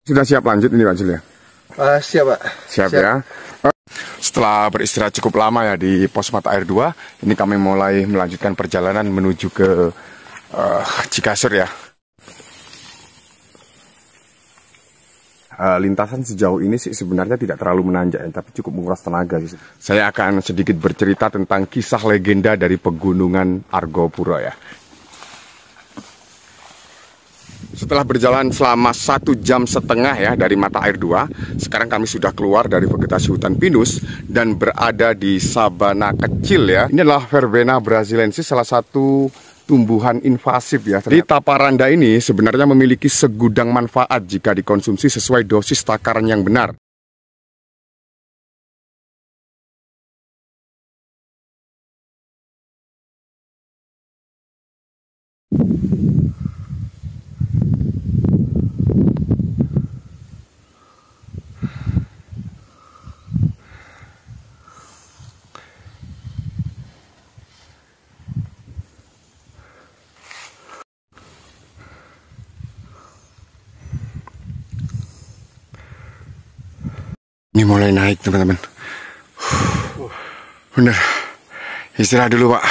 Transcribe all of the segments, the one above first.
Sudah siap lanjut ini Pak Jul ya? Siap Pak. Siap ya. Setelah beristirahat cukup lama ya di pos mata air 2, ini kami mulai melanjutkan perjalanan menuju ke Cikasur ya. Lintasan sejauh ini sih sebenarnya tidak terlalu menanjak ya, tapi cukup menguras tenaga sih. Saya akan sedikit bercerita tentang kisah legenda dari pegunungan Argopuro ya. Setelah berjalan selama 1,5 jam ya dari mata air 2, sekarang kami sudah keluar dari vegetasi hutan pinus dan berada di sabana kecil ya. Ini adalah Verbena brasiliensis, salah satu tumbuhan invasif ya. Di Taparanda ini sebenarnya memiliki segudang manfaat jika dikonsumsi sesuai dosis takaran yang benar. Ini mulai naik teman-teman. Bener. Istirahat dulu Pak.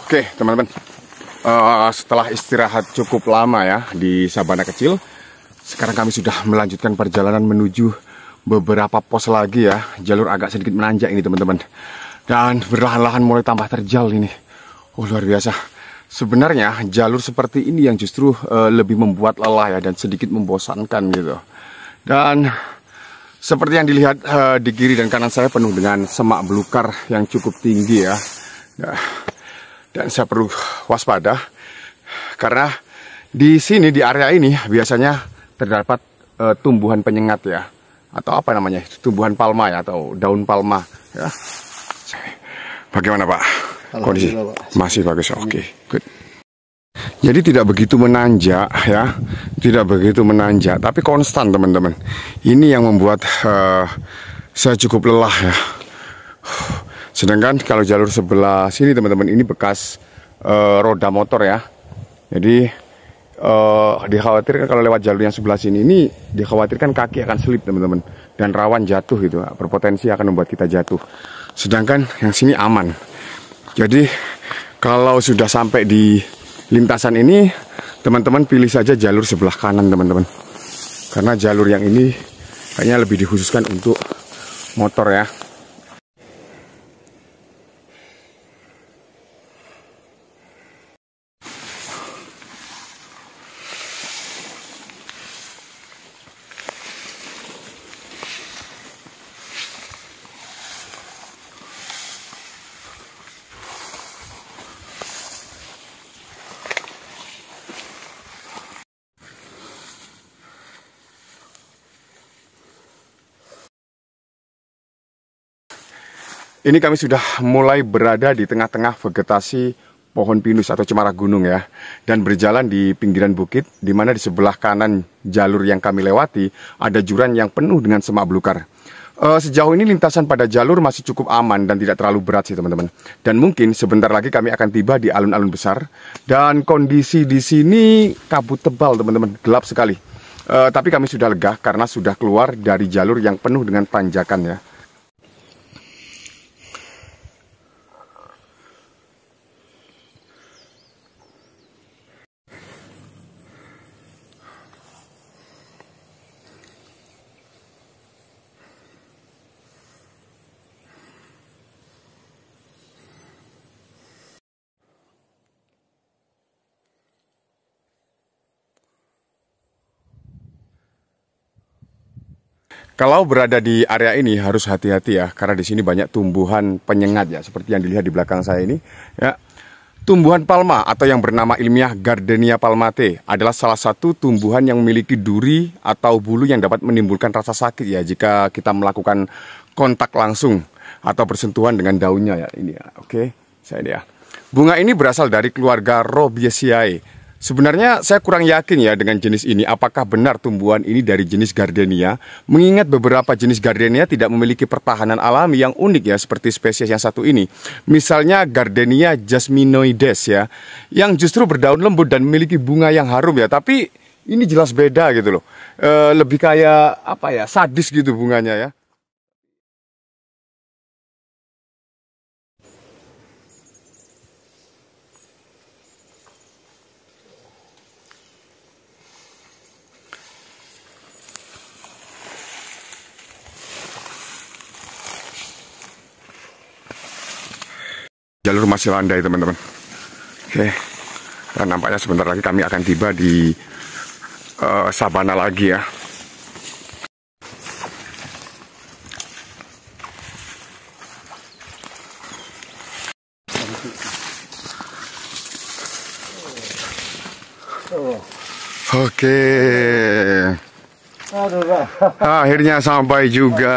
Oke teman-teman. Setelah istirahat cukup lama ya di sabana kecil, sekarang kami sudah melanjutkan perjalanan menuju beberapa pos lagi ya. Jalur agak sedikit menanjak ini teman-teman. Dan perlahan-lahan mulai tambah terjal ini. Oh luar biasa. Sebenarnya jalur seperti ini yang justru lebih membuat lelah ya, dan sedikit membosankan gitu. Dan seperti yang dilihat di kiri dan kanan saya penuh dengan semak belukar yang cukup tinggi ya. Dan saya perlu waspada karena di sini, di area ini biasanya terdapat tumbuhan penyengat ya, atau apa namanya, tumbuhan palma ya, atau daun palma ya. Bagaimana Pak kondisi? Masih bagus, oke, good. Jadi tidak begitu menanjak ya, tidak begitu menanjak, tapi konstan teman-teman. Ini yang membuat saya cukup lelah ya. Sedangkan kalau jalur sebelah sini teman-teman, ini bekas roda motor ya. Jadi dikhawatirkan kalau lewat jalur yang sebelah sini ini, dikhawatirkan kaki akan selip teman-teman, dan rawan jatuh gitu, berpotensi akan membuat kita jatuh. Sedangkan yang sini aman. Jadi kalau sudah sampai di lintasan ini, teman-teman pilih saja jalur sebelah kanan teman-teman, karena jalur yang ini kayaknya lebih dikhususkan untuk motor ya. Ini kami sudah mulai berada di tengah-tengah vegetasi pohon pinus atau cemara gunung ya, dan berjalan di pinggiran bukit, di mana di sebelah kanan jalur yang kami lewati ada jurang yang penuh dengan semak belukar. Sejauh ini lintasan pada jalur masih cukup aman dan tidak terlalu berat sih teman-teman. Dan mungkin sebentar lagi kami akan tiba di alun-alun besar, dan kondisi di sini kabut tebal teman-teman, gelap sekali. Tapi kami sudah lega karena sudah keluar dari jalur yang penuh dengan tanjakan ya. Kalau berada di area ini harus hati-hati ya, karena di sini banyak tumbuhan penyengat ya, seperti yang dilihat di belakang saya ini ya. Tumbuhan palma atau yang bernama ilmiah Gardenia palmate adalah salah satu tumbuhan yang memiliki duri atau bulu yang dapat menimbulkan rasa sakit ya jika kita melakukan kontak langsung atau bersentuhan dengan daunnya ya. Ini ya, oke, saya ini ya. Bunga ini berasal dari keluarga Robiaceae. Sebenarnya saya kurang yakin ya dengan jenis ini, apakah benar tumbuhan ini dari jenis gardenia, mengingat beberapa jenis gardenia tidak memiliki pertahanan alami yang unik ya, seperti spesies yang satu ini. Misalnya gardenia jasminoides ya, yang justru berdaun lembut dan memiliki bunga yang harum ya, tapi ini jelas beda gitu loh. Lebih kayak apa ya, sadis gitu bunganya ya. Jalur masih landai teman-teman. Oke, dan nampaknya sebentar lagi kami akan tiba di sabana lagi ya. Oke, akhirnya sampai juga.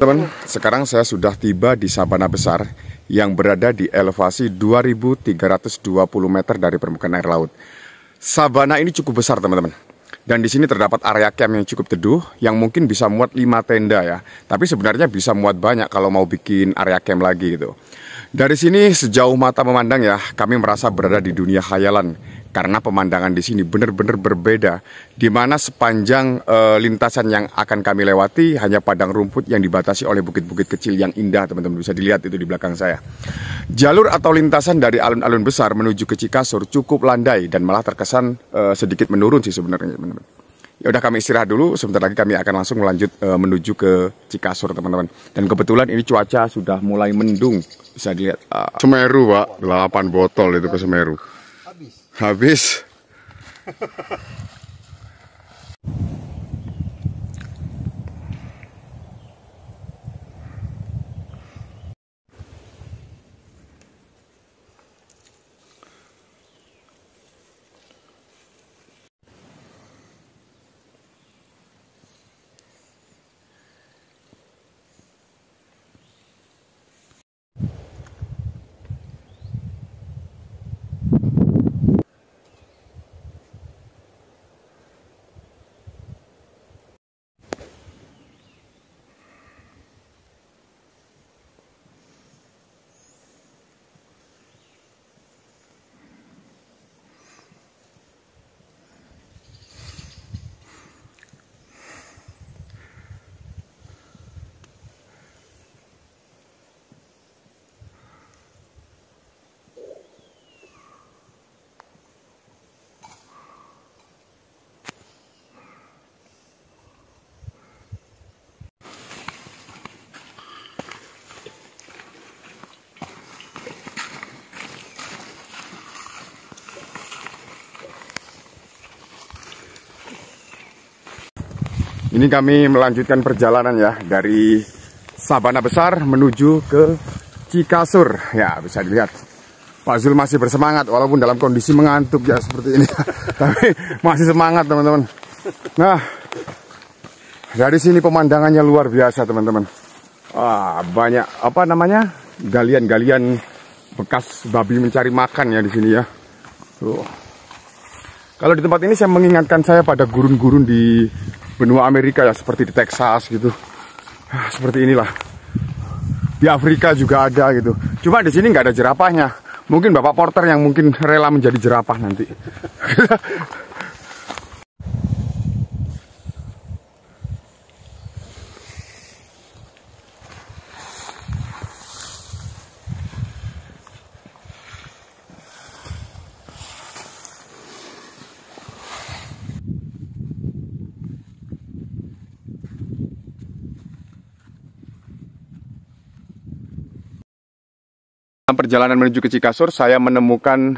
Teman, sekarang saya sudah tiba di sabana besar yang berada di elevasi 2320 meter dari permukaan air laut. Sabana ini cukup besar teman-teman. Dan di sini terdapat area camp yang cukup teduh yang mungkin bisa muat 5 tenda ya. Tapi sebenarnya bisa muat banyak kalau mau bikin area camp lagi gitu. Dari sini sejauh mata memandang ya, kami merasa berada di dunia khayalan. Karena pemandangan di sini benar-benar berbeda, di mana sepanjang lintasan yang akan kami lewati hanya padang rumput yang dibatasi oleh bukit-bukit kecil yang indah, teman-teman bisa dilihat itu di belakang saya. Jalur atau lintasan dari alun-alun besar menuju ke Cikasur cukup landai dan malah terkesan sedikit menurun sih sebenarnya, teman-teman. Ya udah, kami istirahat dulu, sebentar lagi kami akan langsung melanjut menuju ke Cikasur, teman-teman. Dan kebetulan ini cuaca sudah mulai mendung, bisa dilihat. Semeru, Pak, 8 botol itu ke Semeru. Habis. Ini kami melanjutkan perjalanan ya dari Sabana Besar menuju ke Cikasur. Ya, bisa dilihat Pak Zul masih bersemangat walaupun dalam kondisi mengantuk ya seperti ini. Tapi masih semangat teman-teman. Nah, dari sini pemandangannya luar biasa teman-teman. Wah, banyak apa namanya? Galian-galian bekas babi mencari makan ya di sini ya. Tuh. Kalau di tempat ini saya mengingatkan saya pada gurun-gurun di benua Amerika ya, seperti di Texas gitu. Seperti inilah. Di Afrika juga ada gitu. Cuma di sini nggak ada jerapahnya. Mungkin Bapak Porter yang mungkin rela menjadi jerapah nanti. Dalam perjalanan menuju ke Cikasur, saya menemukan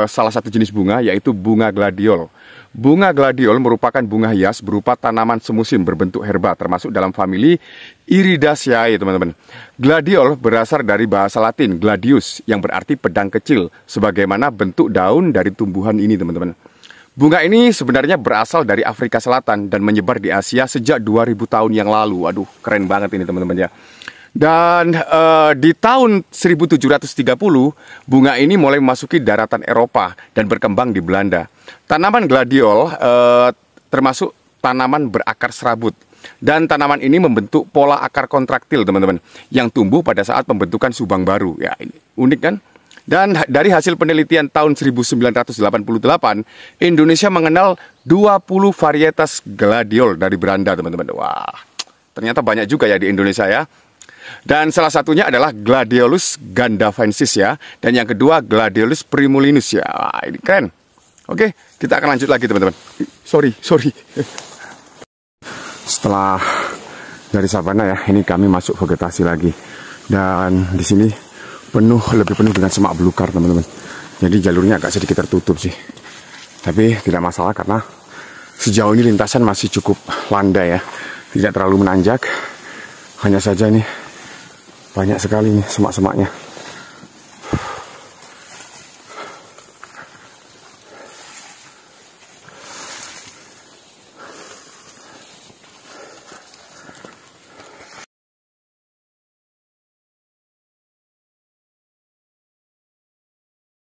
salah satu jenis bunga, yaitu bunga gladiol. Bunga gladiol merupakan bunga hias berupa tanaman semusim berbentuk herba, termasuk dalam famili Iridaceae, teman-teman. Gladiol berasal dari bahasa Latin gladius, yang berarti pedang kecil, sebagaimana bentuk daun dari tumbuhan ini, teman-teman. Bunga ini sebenarnya berasal dari Afrika Selatan dan menyebar di Asia sejak 2000 tahun yang lalu. Aduh, keren banget ini, teman-teman ya. Dan di tahun 1730, bunga ini mulai memasuki daratan Eropa dan berkembang di Belanda. Tanaman gladiol termasuk tanaman berakar serabut. Dan tanaman ini membentuk pola akar kontraktil, teman-teman, yang tumbuh pada saat pembentukan subang baru. Ya, ini unik kan? Dan dari hasil penelitian tahun 1988, Indonesia mengenal 20 varietas gladiol dari Belanda, teman-teman. Wah, ternyata banyak juga ya di Indonesia ya. Dan salah satunya adalah Gladiolus gandavensis ya. Dan yang kedua Gladiolus primulinus ya. Wah, ini keren. Oke, kita akan lanjut lagi, teman-teman. Sorry. Setelah dari sabana ya, ini kami masuk vegetasi lagi. Dan di sini lebih penuh dengan semak belukar, teman-teman. Jadi jalurnya agak sedikit tertutup sih. Tapi tidak masalah karena sejauh ini lintasan masih cukup landai ya. Tidak terlalu menanjak. Hanya saja ini banyak sekali nih semak-semaknya.